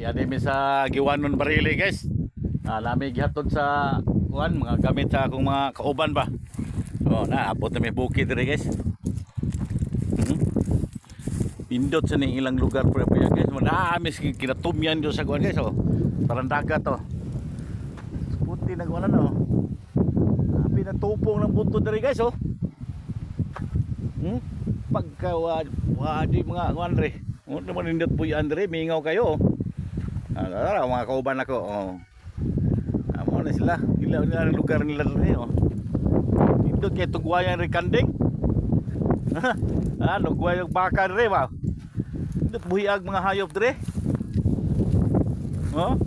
Ademi sa Giwanon Barili guys. Nami gihatod sa kuan mga gamit sa akong mga kauban ba. Oh, naabot na may bukid dire guys. Pindot sa ning ilang lugar pa guys. Madami kinatumyan do sa kuan guys oh. Parang dagat oh. Puti nagwala no. Pinatupong ng bunto dire guys oh. Pagka wadi mga kuan re. Mo naman indot po yan dire, mingaw kayo oh. Tara mga kauban ako oh. Amo na sila, ilaw nila ang lugar nila rin oh. Dito kay tugwayan rin kanding. Nugway yung baka rin ba. Dito buhiag mga hayop rin. Oh.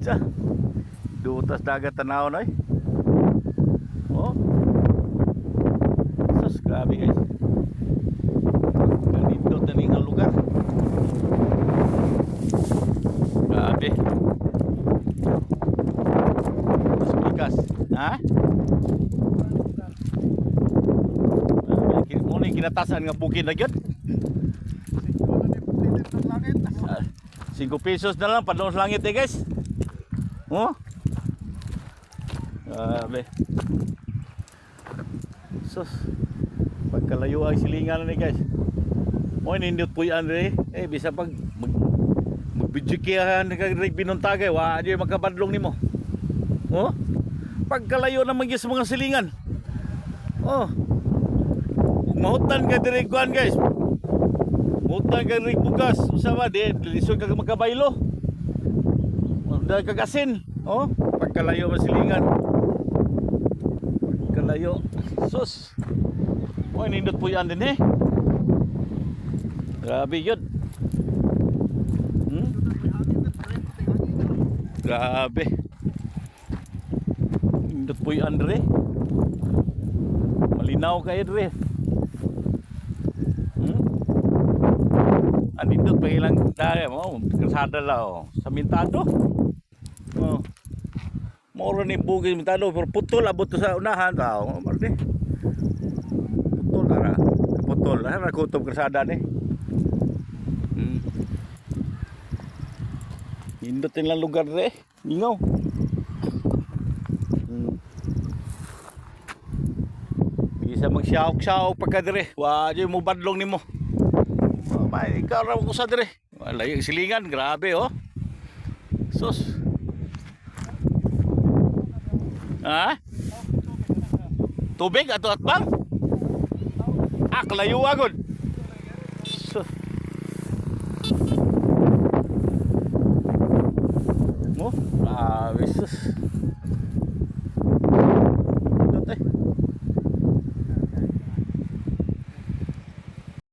Tsa. Dutas dagat tanaw na eh. Oh. Sus, grabe guys. Ganito taning ang lugar. Grabe. Bigas. Ha? Muna yung kinatasan nga bukid na yun. 5 pesos na lang padong sa langit eh guys. Oh? Grabe. Sus. Pagkalayo ang silingan na ni guys. Mo nindot po yan rin. Bisa pag magbidjukihan kag binuntagay wa di makabadlong nimo. Oh? Pagkalayo na magis mga silingan. Oh. Mahutan ka dire kuan guys. Mahutan ka dire bugas usawa di lisod ka magkabaylo. Dahil kagasin. Oh, pagkalayo man silingan. Pagkalayo. Sus. Oh, nindot po yan din eh. Grabe yun. Grabe. Indot po yung Andre. Malinaw kayo Andre. Andindot pa ilang dahil mo. Kasada lang oh. Sa Mintado. Oh. Moro ni bugis Mintado. Pero putol abot to sa unahan. Oh, marde. Putol tara. Putol. Nakutob kasada ni. Indot nilang lugar re. Ningaw. Bisa magsiyaok-siyaok pagka dire. Wa mo badlong nimo. Oh, may ikaw raw ko sa dire. Wala yung silingan, grabe oh. Sus. Ha? Tubig ato atbang? Kalayo agad. Sus. Mo? Sus.